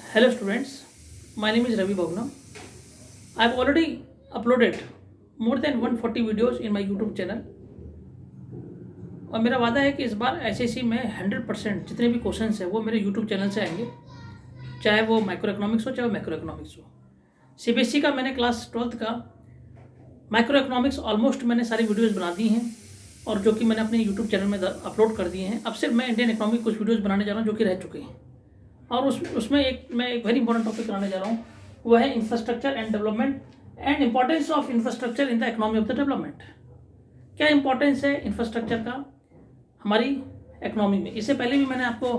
Hello students, my name is Ravi Bhavna. I have already uploaded more than 140 videos in my YouTube channel. और मेरा वादा है कि इस बार एसएससी में 100% जितने भी क्वेश्चंस हैं वो मेरे YouTube चैनल से आएंगे, चाहे वो माइक्रो इकोनॉमिक्स हो चाहे वो मैक्रो इकोनॉमिक्स हो। सीबीएसई का मैंने क्लास 12th का माइक्रो इकोनॉमिक्स ऑलमोस्ट मैंने सारी वीडियोज़ बना दी हैं और जो कि मैंने अपने यूट्यूब चैनल में अपलोड कर दिए हैं। अब सिर्फ मैं इंडियन इकोनॉमी कुछ वीडियोज़ बनाने जा रहा हूँ जो कि रह चुके हैं, और उसमें मैं एक वेरी इंपॉर्टेंट टॉपिक कराने जा रहा हूँ, वो है infrastructure and development and importance of infrastructure in the economy of the development. क्या इंपॉर्टेंस है इंफ्रास्ट्रक्चर का हमारी इकोनॉमी में। इससे पहले भी मैंने आपको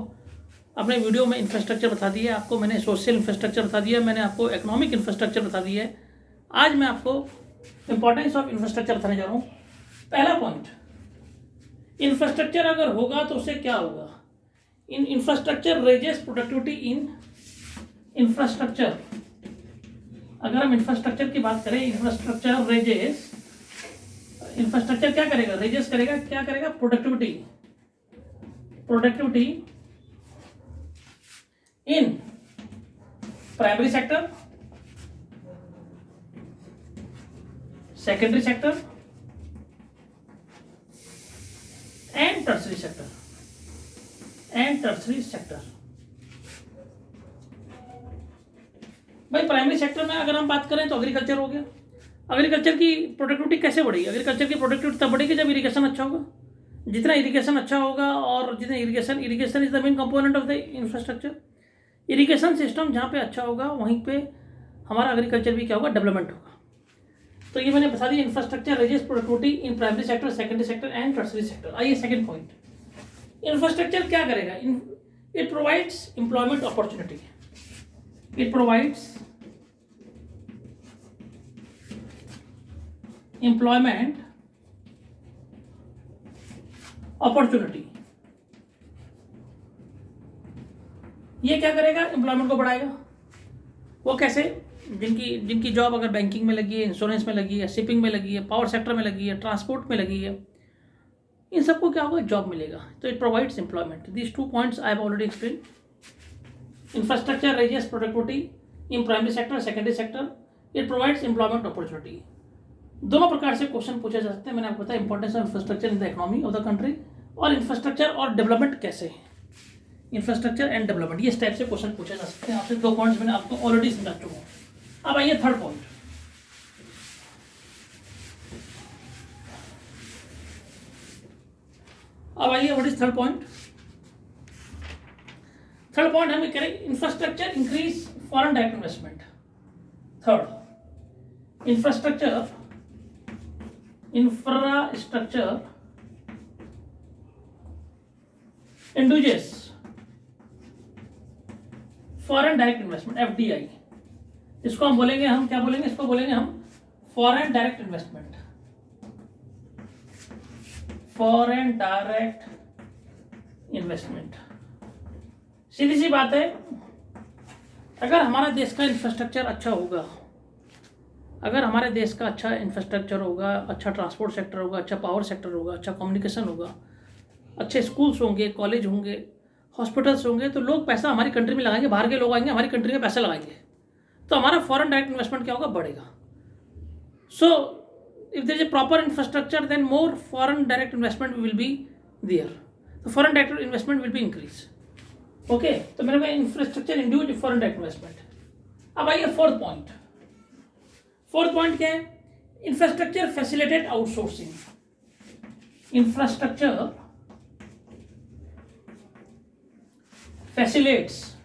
अपने वीडियो में इंफ्रास्ट्रक्चर बता दिया, आपको मैंने सोशल इंफ्रास्ट्रक्चर बता दिया, मैंने आपको इकोनॉमिक इंफ्रास्ट्रक्चर बता दिया है। आज मैं आपको इंपॉर्टेंस ऑफ इंफ्रास्ट्रक्चर बताने जा रहा हूँ। पहला पॉइंट, इंफ्रास्ट्रक्चर अगर होगा तो उससे क्या होगा। In infrastructure raises productivity in infrastructure. अगर हम इंफ्रास्ट्रक्चर की बात करें, इंफ्रास्ट्रक्चर रेजेस, इंफ्रास्ट्रक्चर क्या करेगा, रेजेस करेगा, क्या करेगा, productivity in primary sector, secondary sector and tertiary sector. भाई प्राइमरी सेक्टर में अगर हम बात करें तो एग्रीकल्चर हो गया। एग्रीकल्चर की प्रोडक्टिविटी कैसे बढ़ेगी, एग्रीकल्चर की प्रोडक्टिविटी तब बढ़ेगी जब इरिगेशन अच्छा होगा। जितना इरिगेशन अच्छा होगा, और जितना irrigation is the main component of the infrastructure. Irrigation system जहाँ पे अच्छा होगा वहीं पे हमारा एग्रीकल्चर भी क्या होगा, डेवलपमेंट होगा। तो ये मैंने बता दिया, infrastructure raises productivity in primary sector, secondary sector and tertiary sector. आइए सेकंड पॉइंट, इंफ्रास्ट्रक्चर क्या करेगा, it provides employment opportunity. It provides employment opportunity. ये क्या करेगा, एम्प्लॉयमेंट को बढ़ाएगा। वो कैसे, जिनकी जॉब अगर बैंकिंग में लगी है, इंश्योरेंस में लगी है, शिपिंग में लगी है, पावर सेक्टर में लगी है, ट्रांसपोर्ट में लगी है, इन सबको क्या होगा, जॉब मिलेगा। तो it provides employment. These 2 points I have already explain. Infrastructure raises productivity in primary sector, secondary sector, it provides employment opportunity. दोनों प्रकार से क्वेश्चन पूछे जा सकते हैं। मैंने आपको बताया importance of infrastructure in the economy of the country, और इंफ्रास्ट्रक्चर और डेवलपमेंट कैसे है, इंफ्रास्ट्रक्चर एंड डेवलपमेंट, ये टाइप से क्वेश्चन पूछे जा सकते हैं। आपसे 2 पॉइंट्स मैंने आपको ऑलरेडी समझा चुका हूँ। अब आइए third point. What is third point. Third point हमें करें, infrastructure increase foreign direct investment. Third, infrastructure induces foreign direct investment, FDI. इसको हम बोलेंगे, हम क्या बोलेंगे, इसको बोलेंगे हम foreign direct investment. Foreign direct investment. सीधी सी बात है, अगर हमारा देश का इंफ्रास्ट्रक्चर अच्छा होगा, अगर हमारे देश का अच्छा इंफ्रास्ट्रक्चर होगा, अच्छा ट्रांसपोर्ट सेक्टर होगा, अच्छा पावर सेक्टर होगा, अच्छा कम्युनिकेशन होगा, अच्छे स्कूल्स होंगे, कॉलेज होंगे, हॉस्पिटल्स होंगे, तो लोग पैसा हमारी कंट्री में लगाएंगे, बाहर के लोग आएंगे हमारी कंट्री में पैसा लगाएंगे, तो हमारा फॉरेन डायरेक्ट इन्वेस्टमेंट क्या होगा, बढ़ेगा। So if there is a proper infrastructure, then more foreign direct investment will be there, तो foreign direct investment will be increase. Okay, तो मेरे को infrastructure induce foreign direct investment. अब आइए फोर्थ पॉइंट। फोर्थ पॉइंट क्या है, infrastructure facilitate outsourcing. Infrastructure facilitates,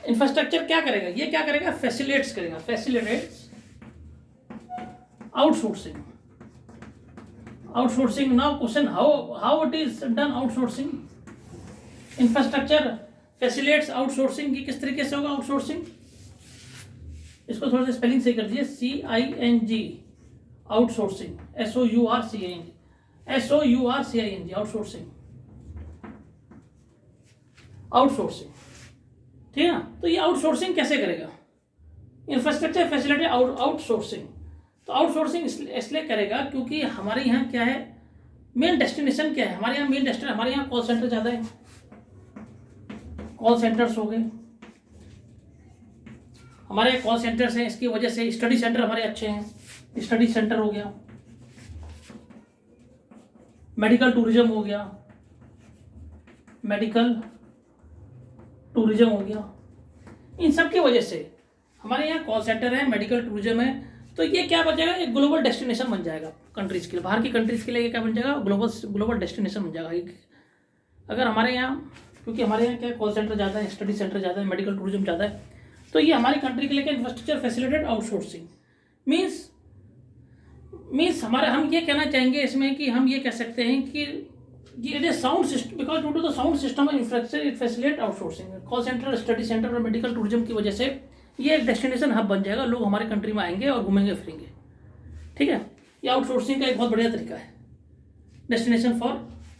infrastructure क्या करेगा, ये क्या करेगा, फैसिलिटेट्स करेगा, facilitates outsourcing. Outsourcing, now question, how it is done outsourcing. Infrastructure facilitates outsourcing, ये किस तरीके से होगा आउटसोर्सिंग। इसको थोड़ा सा स्पेलिंग सही कर दीजिए, CING, outsourcing, SOURCING, outsourcing, outsourcing, ठीक है ना। तो ये आउटसोर्सिंग कैसे करेगा, इंफ्रास्ट्रक्चर फैसिलिटी आउटसोर्सिंग। तो आउटसोर्सिंग इसलिए करेगा क्योंकि हमारे यहाँ क्या है, मेन डेस्टिनेशन क्या है, हमारे यहाँ मेन डेस्टिनेशन, हमारे यहाँ कॉल सेंटर ज़्यादा है, कॉल सेंटर्स हो गए, हमारे कॉल सेंटर्स हैं, इसकी वजह से स्टडी सेंटर हमारे अच्छे हैं। स्टडी सेंटर हो गया, मेडिकल टूरिज्म हो गया, मेडिकल टूरिज्म हो गया, इन सब की वजह से हमारे यहाँ कॉल सेंटर है, मेडिकल टूरिज्म है, तो ये क्या बन जाएगा, एक ग्लोबल डेस्टिनेशन बन जाएगा कंट्रीज़ के लिए, बाहर की कंट्रीज़ के लिए ये क्या बन जाएगा, ग्लोबल डेस्टिनेशन बन जाएगा। अगर हमारे यहाँ, क्योंकि हमारे यहाँ क्या कॉल सेंटर ज़्यादा है, स्टडी सेंटर ज़्यादा है, मेडिकल टूरिज्म ज़्यादा है, तो ये हमारी कंट्री के लिए क्या इंफ्रास्ट्रक्चर फैसिलिटेड आउटसोर्सिंग मीन्स हमारे, हम ये कहना चाहेंगे इसमें कि हम ये कह सकते हैं कि it is sound system, because due to the sound system of infrastructure it facilitate outsourcing. Call centre, study centre और मेडिकल टूरिज्म की वजह से ये एक डेस्टिनेशन हब बन जाएगा, लोग हमारे कंट्री में आएंगे और घूमेंगे फिरेंगे। ठीक है, ये आउटसोर्सिंग का एक बहुत बढ़िया तरीका है, डेस्टिनेशन फॉर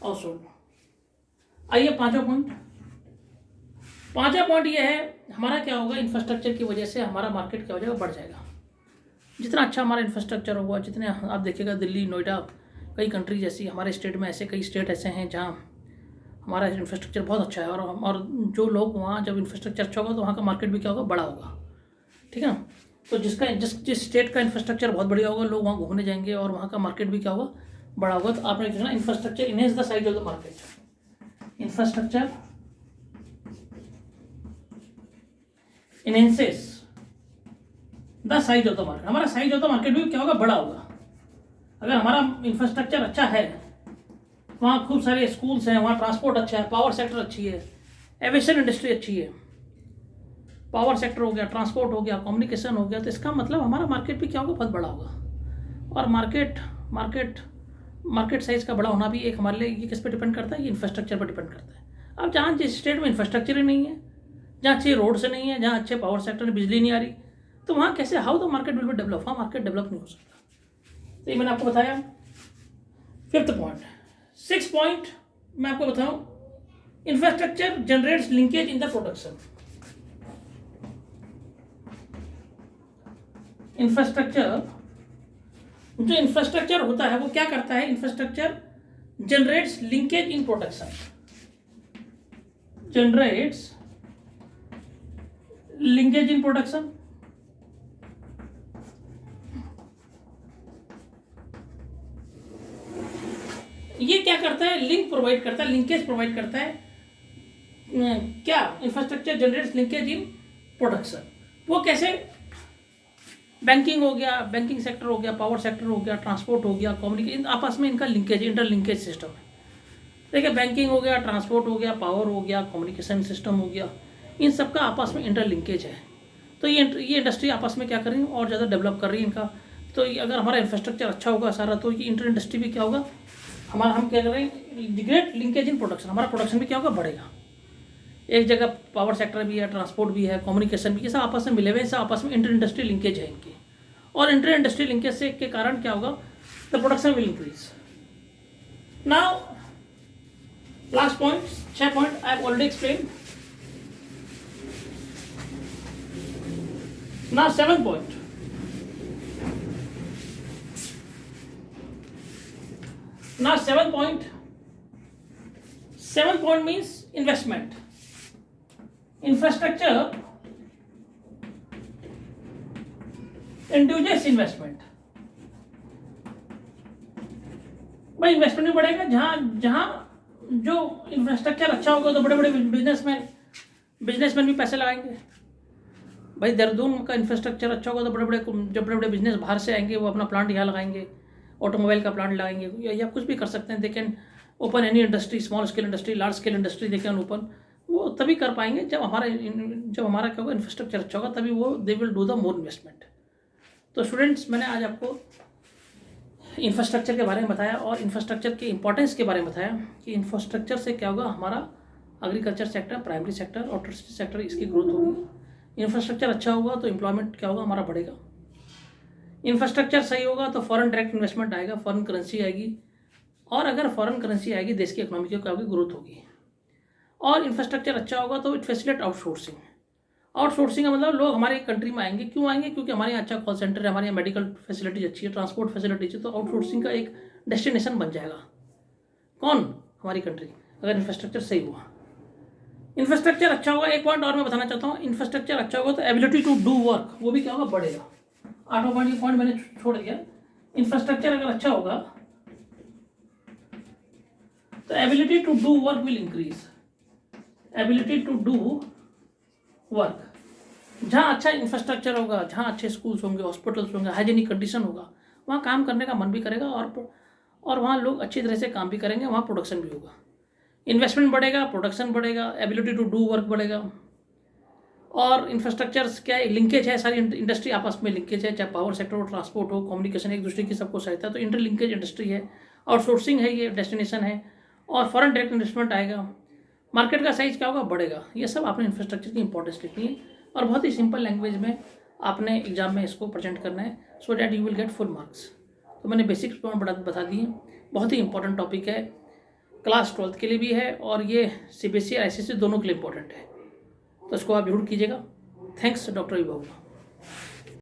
आउटसोर्सिंग। आइए पांचवा पॉइंट ये है, हमारा क्या होगा, इंफ्रास्ट्रक्चर की वजह से हमारा मार्केट क्या हो जाएगा, बढ़ जाएगा। जितना अच्छा हमारा इंफ्रास्ट्रक्चर होगा, जितने आप देखिएगा दिल्ली, नोएडा, कई कंट्री जैसी हमारे स्टेट में, ऐसे कई स्टेट ऐसे हैं जहाँ हमारा इंफ्रास्ट्रक्चर बहुत अच्छा है, और जो लोग वहाँ, जब इंफ्रास्ट्रक्चर अच्छा होगा तो वहाँ का मार्केट भी क्या होगा, बड़ा होगा। ठीक है ना, तो जिस स्टेट का इंफ्रास्ट्रक्चर बहुत बढ़िया होगा, लोग वहाँ घूमने जाएंगे और वहाँ का मार्केट भी क्या होगा, बड़ा होगा। तो आपने देखना, infrastructure enhance the size of the market, infrastructure enhances the size of the market, हमारा साइज ऑफ द मार्केट भी क्या होगा, बड़ा होगा। अगर हमारा इंफ्रास्ट्रक्चर अच्छा है, वहाँ खूब सारे स्कूल्स हैं, वहाँ ट्रांसपोर्ट अच्छा है, पावर सेक्टर अच्छी है, एविएशन इंडस्ट्री अच्छी है, पावर सेक्टर हो गया, ट्रांसपोर्ट हो गया, कम्युनिकेशन हो गया, तो इसका मतलब हमारा मार्केट भी क्या होगा, बहुत बड़ा होगा। और मार्केट साइज का बड़ा होना भी एक हमारे लिए, ये किस पे डिपेंड करता है, ये इंफ्रास्ट्रक्चर पर डिपेंड करता है। अब जहाँ जिस स्टेट में इंफ्रास्ट्रक्चर ही नहीं है, जहाँ अच्छे रोड से नहीं है, जहाँ अच्छे पावर सेक्टर में बिजली नहीं आ रही, तो वहाँ कैसे, how the market will be develop, वहाँ मार्केट डेवलप नहीं हो सकता। तो ये मैंने आपको बताया। फिफ्थ पॉइंट, सिक्स पॉइंट मैं आपको बताऊं, infrastructure generates linkage in the production. जो इंफ्रास्ट्रक्चर होता है वो क्या करता है, infrastructure generates linkage in production, generates linkage in production. ये क्या करता है, लिंक प्रोवाइड करता है, लिंकेज प्रोवाइड करता है। क्या, infrastructure generates linkage in production. वो कैसे, बैंकिंग हो गया, बैंकिंग सेक्टर हो गया, पावर सेक्टर हो गया, ट्रांसपोर्ट हो गया, कम्युनिकेशन, आपस में इनका लिंकेज, इंटर लिंकेज सिस्टम है। देखिए, बैंकिंग हो गया, ट्रांसपोर्ट हो गया, पावर हो गया, कम्युनिकेशन सिस्टम हो गया, इन सब का आपस में इंटर लिंकेज है। तो ये इंडस्ट्री आपस में क्या कर रही है, और ज़्यादा डेवलप कर रही है इनका। तो अगर हमारा इंफ्रास्ट्रक्चर अच्छा होगा सारा, तो ये इंटर इंडस्ट्री भी क्या होगा, हमारा, हम क्या कर रहे हैं, ग्रेट लिंकेज इन प्रोडक्शन, हमारा प्रोडक्शन भी क्या होगा, बढ़ेगा। एक जगह पावर सेक्टर भी है, ट्रांसपोर्ट भी है, कम्युनिकेशन भी, ये सब आपस में मिले हुए, सब आपस में इंटर इंडस्ट्री लिंकेज है इनकी। और इंटर इंडस्ट्री लिंकेज से के कारण क्या होगा, the production will increase. Now last point, 6 point I have already explain. Now 7 point, now 7 point means investment. Infrastructure induces investment. भाई इन्वेस्टमेंट भी बढ़ेगा, जहाँ जो इंफ्रास्ट्रक्चर अच्छा होगा तो बड़े बड़े बिजनेसमैन भी पैसे लगाएंगे। भाई देहरादून का इंफ्रास्ट्रक्चर अच्छा होगा तो जब बड़े बड़े बिजनेस बाहर से आएंगे, वो अपना प्लांट यहाँ लगाएंगे, ऑटोमोबाइल का प्लांट लगाएंगे, या कुछ भी कर सकते हैं। They can open any industry, small scale industry, large scale industry, they can open. वो तभी कर पाएंगे जब हमारा क्या होगा, इंफ्रास्ट्रक्चर अच्छा होगा, तभी वो they will do the more investment. तो स्टूडेंट्स, मैंने आज आपको इंफ्रास्ट्रक्चर के बारे में बताया और इंफ्रास्ट्रक्चर के इंपॉर्टेंस के बारे में बताया कि इंफ्रास्ट्रक्चर से क्या होगा, हमारा एग्रीकल्चर सेक्टर, प्राइमरी सेक्टर और टर्शियरी सेक्टर, इसकी ग्रोथ होगी। इंफ्रास्ट्रक्चर अच्छा होगा तो एम्प्लॉयमेंट क्या होगा, हमारा बढ़ेगा। इंफ्रास्ट्रक्चर सही होगा तो फॉरेन डायरेक्ट इन्वेस्टमेंट आएगा, फॉरेन करेंसी आएगी, और अगर फॉरेन करेंसी आएगी, देश की इकोनॉमी की ग्रोथ होगी। और इंफ्रास्ट्रक्चर अच्छा होगा तो इट फैसिलिटेट आउटसोर्सिंग। आउटसोर्सिंग का मतलब लोग हमारे कंट्री में आएंगे, क्यों आएंगे, क्योंकि हमारे यहाँ अच्छा कॉल सेंटर है, हमारे यहाँ मेडिकल फैसिलिटीज अच्छी है, ट्रांसपोर्ट फैसिलिटीज है, तो आउटसोर्सिंग का एक डेस्टिनेशन बन जाएगा। कौन, हमारी कंट्री, अगर इंफ्रास्ट्रक्चर सही हुआ। इंफ्रास्ट्रक्चर अच्छा होगा। एक पॉइंट और मैं बताना चाहता हूँ, इंफ्रास्ट्रक्चर अच्छा होगा तो एबिलिटी टू डू वर्क वो भी क्या होगा, बढ़ेगा। 8वां पॉइंट मैंने छोड़ दिया। इंफ्रास्ट्रक्चर अगर अच्छा होगा तो ability to do work will increase. Ability to do work, जहाँ अच्छा इंफ्रास्ट्रक्चर होगा, जहाँ अच्छे स्कूल्स होंगे, हॉस्पिटल्स होंगे, हाइजीनिक कंडीशन होगा, वहाँ काम करने का मन भी करेगा और वहाँ लोग अच्छी तरह से काम भी करेंगे, वहाँ प्रोडक्शन भी होगा। इन्वेस्टमेंट बढ़ेगा, प्रोडक्शन बढ़ेगा, एबिलिटी टू डू वर्क बढ़ेगा। और इंफ्रास्ट्रक्चर्स क्या है, लिंकेज है, सारी इंडस्ट्री आपस में लिंकेज है, चाहे पावर सेक्टर हो, ट्रांसपोर्ट हो, कम्युनिकेशन, एक दूसरे की सबको सहायता, तो इंटर लिंकेज इंडस्ट्री है। आउटसोर्सिंग है, ये डेस्टिनेशन है। और फॉरेन डायरेक्ट इन्वेस्टमेंट आएगा, मार्केट का साइज क्या होगा, बढ़ेगा। ये सब आपने इंफ्रास्ट्रक्चर की इंपॉर्टेंस लिखनी है और बहुत ही सिंपल लैंग्वेज में आपने एग्जाम में इसको प्रेजेंट करना है, so that you will get full marks. तो मैंने बेसिक्स पॉइंट बता दिए। बहुत ही इंपॉर्टेंट टॉपिक है, क्लास 12th के लिए भी है और ये CBSE और ICSE दोनों के लिए इंपॉर्टेंट है, तो इसको आप जरूर कीजिएगा। Thanks doctor Vibha.